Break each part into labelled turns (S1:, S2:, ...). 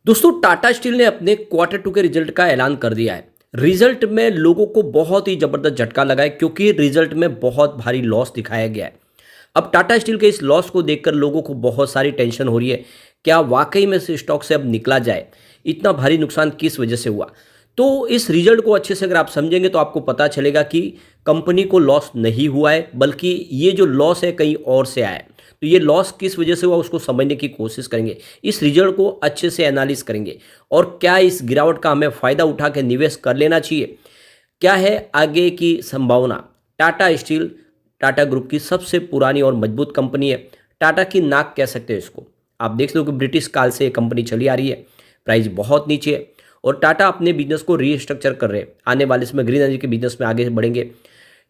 S1: दोस्तों टाटा स्टील ने अपने क्वार्टर टू के रिजल्ट का ऐलान कर दिया है। रिजल्ट में लोगों को बहुत ही जबरदस्त झटका लगा है क्योंकि रिजल्ट में बहुत भारी लॉस दिखाया गया है। अब टाटा स्टील के इस लॉस को देखकर लोगों को बहुत सारी टेंशन हो रही है। क्या वाकई में से स्टॉक से अब निकला जाए? इतना भारी नुकसान किस वजह से हुआ? तो इस रिजल्ट को अच्छे से अगर आप समझेंगे तो आपको पता चलेगा कि कंपनी को लॉस नहीं हुआ है, बल्कि ये जो लॉस है कहीं और से आया है। तो ये लॉस किस वजह से हुआ उसको समझने की कोशिश करेंगे। इस रिजल्ट को अच्छे से एनालिसिस करेंगे और क्या इस गिरावट का हमें फ़ायदा उठा के निवेश कर लेना चाहिए? क्या है आगे की संभावना? टाटा स्टील टाटा ग्रुप की सबसे पुरानी और मजबूत कंपनी है। टाटा की नाक कह सकते हैं इसको। आप देख सकते हो कि ब्रिटिश काल से ये कंपनी चली आ रही है। प्राइस बहुत नीचे है और टाटा अपने बिजनेस को रीस्ट्रक्चर कर रहे हैं। आने वाले इसमें ग्रीन एनर्जी के बिजनेस में आगे बढ़ेंगे।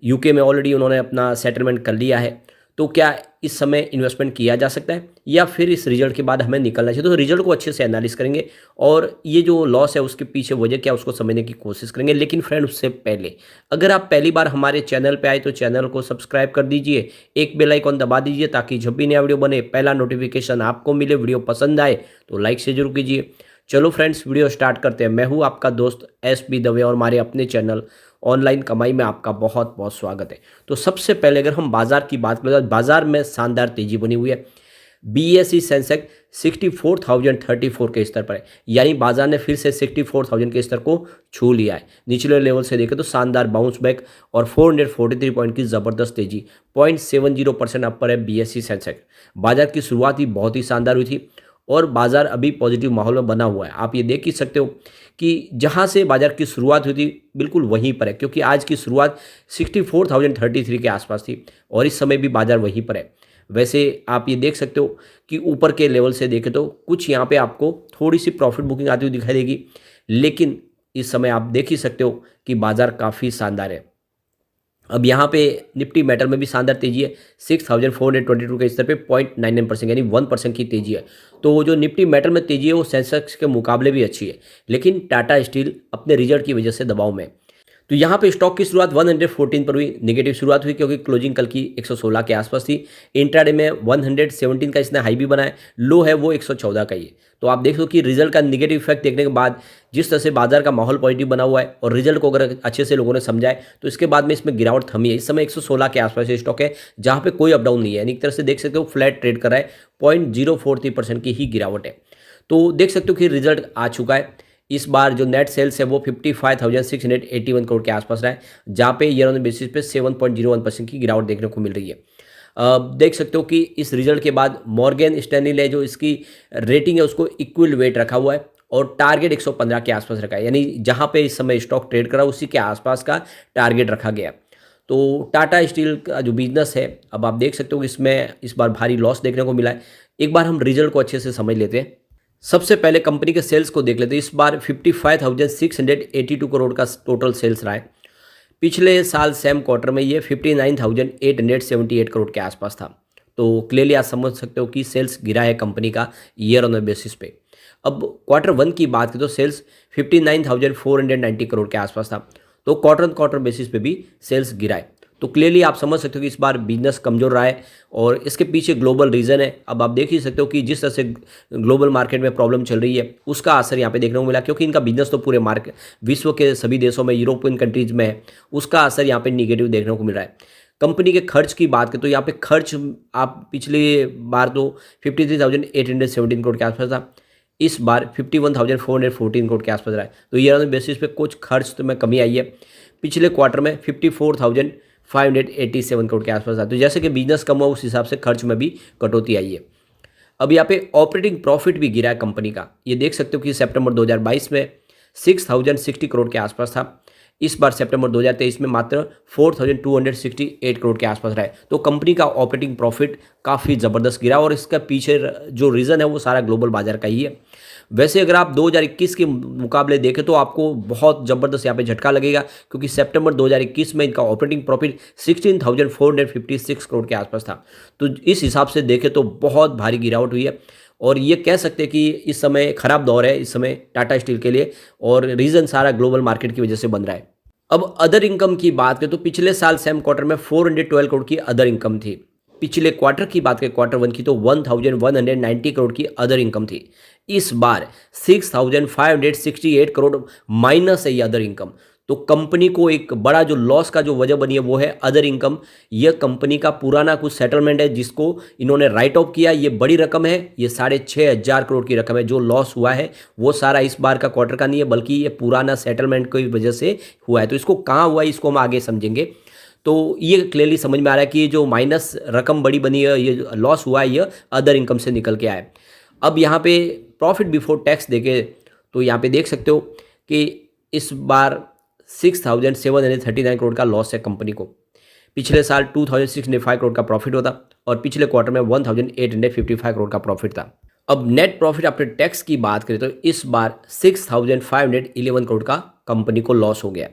S1: यूके में ऑलरेडी उन्होंने अपना सेटलमेंट कर लिया है। तो क्या इस समय इन्वेस्टमेंट किया जा सकता है या फिर इस रिजल्ट के बाद हमें निकलना चाहिए? तो रिजल्ट को अच्छे से एनालिसिस करेंगे और ये जो लॉस है उसके पीछे वजह क्या उसको समझने की कोशिश करेंगे। लेकिन फ्रेंड, उससे पहले अगर आप पहली बार हमारे चैनल पे आए तो चैनल को सब्सक्राइब कर दीजिए, एक बेल आइकॉन दबा दीजिए ताकि जब भी नया वीडियो बने पहला नोटिफिकेशन आपको मिले। वीडियो पसंद आए तो लाइक से जरूर कीजिए। चलो फ्रेंड्स, वीडियो स्टार्ट करते हैं। मैं हूँ आपका दोस्त SP दवे और हमारे अपने चैनल ऑनलाइन कमाई में आपका बहुत बहुत स्वागत है। तो सबसे पहले अगर हम बाजार की बात करें तो बाजार में शानदार तेजी बनी हुई है। BSE सेंसेक्स 64,034 के स्तर पर है, यानी बाजार ने फिर से 64,000 के स्तर को छू लिया है। निचले लेवल से देखें तो शानदार बाउंस बैक और 443 पॉइंट की जबरदस्त तेजी, 0.70% अपर है BSE सेंसेक्स। बाजार की शुरुआत ही बहुत ही शानदार हुई थी और बाजार अभी पॉजिटिव माहौल में बना हुआ है। आप ये देख ही सकते हो कि जहां से बाजार की शुरुआत हुई थी बिल्कुल वहीं पर है, क्योंकि आज की शुरुआत 64,033 के आसपास थी और इस समय भी बाजार वहीं पर है। वैसे आप ये देख सकते हो कि ऊपर के लेवल से देखें तो कुछ यहाँ पे आपको थोड़ी सी प्रॉफिट बुकिंग आती हुई दिखाई देगी, लेकिन इस समय आप देख ही सकते हो कि बाजार काफ़ी शानदार है। अब यहाँ पे निफ्टी मेटल में भी शानदार तेजी है। 6422 के स्तर पे 0.99% यानी 1% की तेजी है। तो जो निफ्टी मेटल में तेजी है वो सेंसेक्स के मुकाबले भी अच्छी है, लेकिन टाटा स्टील अपने रिजल्ट की वजह से दबाव में है। तो यहाँ पे स्टॉक की शुरुआत 114 पर हुई, नेगेटिव शुरुआत हुई क्योंकि क्लोजिंग कल की 116 के आसपास थी। इंट्राडे में 117 का इसने हाई भी बनाया, लो है वो 114 का ही है। तो आप देख लो कि रिजल्ट का निगेटिव इफेक्ट देखने के बाद जिस तरह से बाजार का माहौल पॉजिटिव बना हुआ है और रिजल्ट को अगर अच्छे से लोगों ने समझा है तो इसके बाद में इसमें गिरावट थमी है। इस समय 116 के आसपास स्टॉक है जहाँ पे कोई अपडाउन नहीं है, यानी एक तरह से देख सकते हो फ्लैट ट्रेड कर रहा है। 0.043% की ही गिरावट है। तो देख सकते हो कि रिजल्ट आ चुका है। इस बार जो नेट सेल्स है वो 55,681 करोड़ के आसपास रहा है, जहाँ पे ईयर ऑन बेसिस पे 7.01% की गिरावट देखने को मिल रही है। देख सकते हो कि इस रिजल्ट के बाद मॉर्गन स्टैनली ने जो इसकी रेटिंग है उसको इक्वल वेट रखा हुआ है और टारगेट 115 के आसपास रखा है, यानी जहाँ पे इस समय स्टॉक ट्रेड कर रहा है उसी के आसपास का टारगेट रखा गया। तो टाटा स्टील का जो बिजनेस है, अब आप देख सकते हो कि इसमें इस बार भारी लॉस देखने को मिला है। एक बार हम रिजल्ट को अच्छे से समझ लेते हैं। सबसे पहले कंपनी के सेल्स को देख लेते हैं। इस बार 55,682 करोड़ का टोटल सेल्स रहा है। पिछले साल सेम क्वार्टर में ये 59,878 करोड़ के आसपास था। तो क्लियरली आप समझ सकते हो कि सेल्स गिरा है कंपनी का ईयर ऑन बेसिस पे। अब क्वार्टर वन की बात करें तो सेल्स 59,490 करोड़ के आसपास था। तो क्वार्टर ऑन क्वार्टर बेसिस पे भी सेल्स गिरा है। तो क्लियरली आप समझ सकते हो कि इस बार बिजनेस कमजोर रहा है और इसके पीछे ग्लोबल रीजन है। अब आप देख ही सकते हो कि जिस तरह से ग्लोबल मार्केट में प्रॉब्लम चल रही है उसका असर यहाँ पे देखने को मिला, क्योंकि इनका बिजनेस तो पूरे मार्केट विश्व के सभी देशों में, यूरोपियन कंट्रीज में है। उसका असर यहाँ पे निगेटिव देखने को मिल रहा है। कंपनी के खर्च की बात करें तो यहाँ पे खर्च आप पिछली बार तो 53,817 करोड़ के आसपास था, इस बार 51,414 करोड़ के आसपास रहा है। तो ईयर ऑन बेसिस पे कुछ खर्च तो में कमी आई है। पिछले क्वार्टर में 54,587 करोड़ के आसपास था। तो जैसे कि बिजनेस कम हुआ उस हिसाब से खर्च में भी कटौती आई है। अब यहाँ पे ऑपरेटिंग प्रॉफिट भी गिरा है कंपनी का। ये देख सकते हो कि सितंबर 2022 में 6,060 करोड़ के आसपास था, इस बार सितंबर 2023 में मात्र 4,268 करोड़ के आसपास रहा है। तो कंपनी का ऑपरेटिंग प्रॉफिट काफ़ी ज़बरदस्त गिरा और इसका पीछे जो रीज़न है वो सारा ग्लोबल बाजार का ही है। वैसे अगर आप 2021 के मुकाबले देखें तो आपको बहुत ज़बरदस्त यहाँ पे झटका लगेगा, क्योंकि सितंबर 2021 में इनका ऑपरेटिंग प्रॉफिट 16,456 करोड़ के आसपास था। तो इस हिसाब से देखें तो बहुत भारी गिरावट हुई है और ये कह सकते हैं कि इस समय खराब दौर है इस समय टाटा स्टील के लिए और रीज़न सारा ग्लोबल मार्केट की वजह से बन रहा है। अब अदर इनकम की बात करें तो पिछले साल सेम क्वार्टर में 412 करोड़ की अदर इनकम थी। पिछले क्वार्टर की बात करें, क्वार्टर वन की, तो 1190 करोड़ की अदर इनकम थी। इस बार 6568 करोड़ माइनस है ये अदर इनकम। तो कंपनी को एक बड़ा जो लॉस का जो वजह बनी है वो है अदर इनकम। यह कंपनी का पुराना कुछ सेटलमेंट है जिसको इन्होंने राइट ऑफ किया। ये बड़ी रकम है, ये 6500 करोड़ की रकम है। जो लॉस हुआ है वो सारा इस बार का क्वार्टर का नहीं है, बल्कि ये पुराना सेटलमेंट की वजह से हुआ है। तो इसको कहाँ हुआ है इसको हम आगे समझेंगे। तो ये क्लियरली समझ में आ रहा है कि ये जो माइनस रकम बड़ी बनी है, ये लॉस हुआ है, ये अदर इनकम से निकल के आया है। अब यहाँ पे प्रॉफिट बिफोर टैक्स देखे तो यहाँ पे देख सकते हो कि इस बार 6739 करोड़ का लॉस है कंपनी को। पिछले साल 2605 करोड़ का प्रॉफिट होता और पिछले क्वार्टर में 1855 करोड़ का प्रॉफिट था। अब नेट प्रॉफिट आफ्टर टैक्स की बात करें तो इस बार 6511 करोड़ का कंपनी को लॉस हो गया।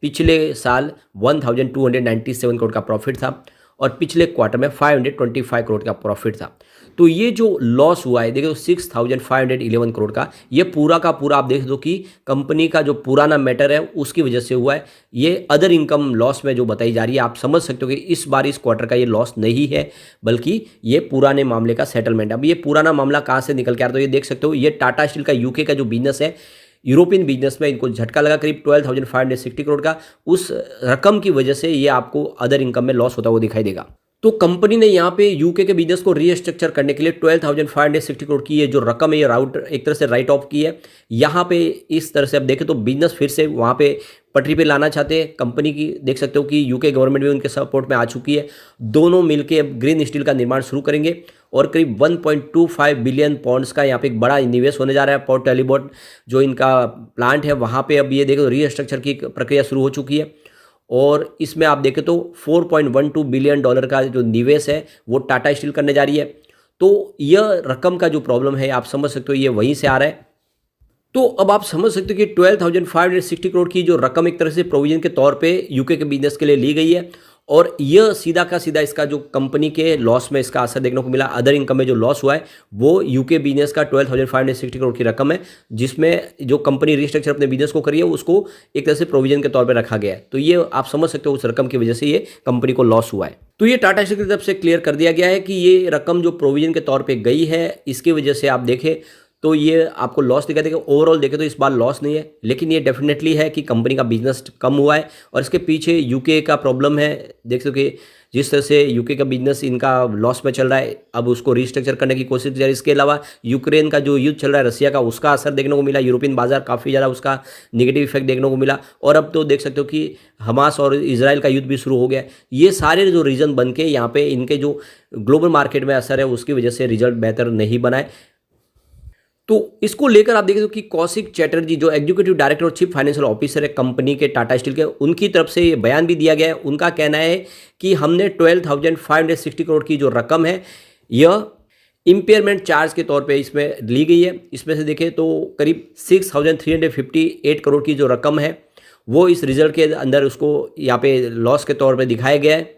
S1: पिछले साल 1297 करोड़ का प्रॉफिट था और पिछले क्वार्टर में 525 करोड़ का प्रॉफिट था। तो ये जो लॉस हुआ है देखो 6511 करोड़ का, ये पूरा का पूरा आप देख दो कि कंपनी का जो पुराना मैटर है उसकी वजह से हुआ है। ये अदर इनकम लॉस में जो बताई जा रही है, आप समझ सकते हो कि इस बार इस क्वार्टर का ये लॉस नहीं है, बल्कि ये पुराने मामले का सेटलमेंट। अब ये पुराना मामला कहाँ से निकल के आ रहा है तो ये देख सकते हो, ये टाटा स्टील का यूके का जो बिजनेस है, यूरोपियन बिजनेस में इनको झटका लगा करीब 12,560 करोड़ का। उस रकम की वजह से ये आपको अदर इनकम में लॉस होता हुआ दिखाई देगा। तो कंपनी ने यहाँ पे यूके के बिजनेस को रीस्ट्रक्चर करने के लिए 12,560 करोड़ की ये जो रकम है, ये राउट एक तरह से राइट ऑफ की है। यहाँ पे इस तरह से अब देखें तो बिजनेस फिर से वहाँ पे पटरी पे लाना चाहते हैं कंपनी की। देख सकते हो कि यूके गवर्नमेंट भी उनके सपोर्ट में आ चुकी है। दोनों मिलकर अब ग्रीन स्टील का निर्माण शुरू करेंगे और करीब 1.25 बिलियन पाउंड्स का यहाँ पे एक बड़ा निवेश होने जा रहा है। पोर्ट एलिबर्ट जो इनका प्लांट है वहाँ पे अब ये देखो रीस्ट्रक्चर की प्रक्रिया शुरू हो चुकी है और इसमें आप देखें तो $4.12 बिलियन का जो निवेश है वो टाटा स्टील करने जा रही है। तो यह रकम का जो प्रॉब्लम है आप समझ सकते हो ये वहीं से आ रहा है। तो अब आप समझ सकते हो कि 12,560 करोड़ की जो रकम एक तरह से प्रोविजन के तौर पे यूके के बिजनेस के लिए ली गई है और यह सीधा का सीधा इसका जो कंपनी के लॉस में इसका असर देखने को मिला। अदर इनकम में जो लॉस हुआ है वो यूके बिजनेस का 12,560 करोड़ की रकम है, जिसमें जो कंपनी रिस्ट्रक्चर अपने बिजनेस को करी है उसको एक तरह से प्रोविजन के तौर पर रखा गया है। तो ये आप समझ सकते हो उस रकम की वजह से ये कंपनी को लॉस हुआ है। तो ये टाटा स्टील की तरफ से क्लियर कर दिया गया है कि ये रकम जो प्रोविजन के तौर पर गई है इसकी वजह से आप देखें तो ये आपको लॉस दिखाई देगा। ओवरऑल देखें तो इस बार लॉस नहीं है, लेकिन ये डेफिनेटली है कि कंपनी का बिजनेस कम हुआ है और इसके पीछे यूके का प्रॉब्लम है। देख सकते हो कि जिस तरह से यूके का बिजनेस इनका लॉस में चल रहा है, अब उसको रिस्ट्रक्चर करने की कोशिश की जा रही है। इसके अलावा यूक्रेन का जो युद्ध चल रहा है रसिया का, उसका असर देखने को मिला। यूरोपियन बाजार काफ़ी ज़्यादा उसका नेगेटिव इफेक्ट देखने को मिला और अब तो देख सकते हो कि हमास और इजराइल का युद्ध भी शुरू हो गया। ये सारे जो रीजन बन के यहाँ पे इनके जो ग्लोबल मार्केट में असर है उसकी वजह से रिजल्ट बेहतर नहीं बनाए। तो इसको लेकर आप देखें तो कि कौशिक चैटर्जी जो एग्जीक्यूटिव डायरेक्टर और चीफ फाइनेंशियल ऑफिसर है कंपनी के टाटा स्टील के, उनकी तरफ से ये बयान भी दिया गया है। उनका कहना है कि हमने 12,560 करोड़ की जो रकम है यह इम्पेयरमेंट चार्ज के तौर पे इसमें ली गई है। इसमें से देखें तो करीब 6,358 करोड़ की जो रकम है वो इस रिजल्ट के अंदर उसको यहाँ पे लॉस के तौर पे दिखाया गया है।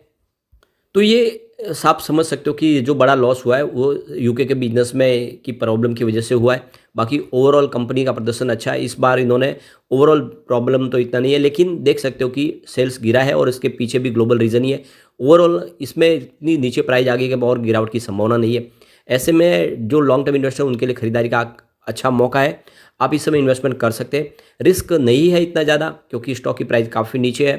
S1: तो ये आप समझ सकते हो कि जो बड़ा लॉस हुआ है वो यूके के बिजनेस में की प्रॉब्लम की वजह से हुआ है। बाकी ओवरऑल कंपनी का प्रदर्शन अच्छा है। इस बार इन्होंने ओवरऑल प्रॉब्लम तो इतना नहीं है, लेकिन देख सकते हो कि सेल्स गिरा है और इसके पीछे भी ग्लोबल रीजन ही है। ओवरऑल इसमें इतनी नीचे प्राइस आ गई कि और गिरावट की संभावना नहीं है। ऐसे में जो लॉन्ग टर्म इन्वेस्टर उनके लिए खरीदारी का अच्छा मौका है। आप इस समय इन्वेस्टमेंट कर सकते हैं। रिस्क नहीं है इतना ज़्यादा क्योंकि स्टॉक की प्राइस काफ़ी नीचे है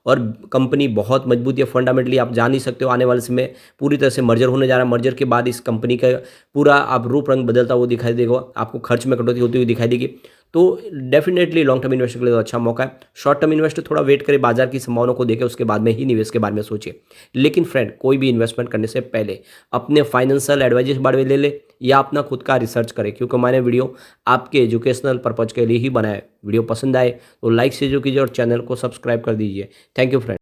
S1: और कंपनी बहुत मजबूत है फंडामेंटली। आप जान ही सकते हो आने वाले समय पूरी तरह से मर्जर होने जा रहा है। मर्जर के बाद इस कंपनी का पूरा आप रूप रंग बदलता हुआ दिखाई देगा, आपको खर्च में कटौती होती हुई दिखाई देगी। तो डेफिनेटली लॉन्ग टर्म इन्वेस्टर के लिए तो अच्छा मौका है। शॉर्ट टर्म इन्वेस्टर थोड़ा वेट करे, बाजार की संभावना को देखे, उसके बाद में ही निवेश के बारे में सोचे। लेकिन फ्रेंड, कोई भी इन्वेस्टमेंट करने से पहले अपने फाइनेंशियल एडवाइजर के बारे में ले ले या अपना खुद का रिसर्च करें, क्योंकि मैंने वीडियो आपके एजुकेशनल पर्पज के लिए ही बनाया है। वीडियो पसंद आए तो लाइक शेयर कीजिए और चैनल को सब्सक्राइब कर दीजिए। Thank you friend.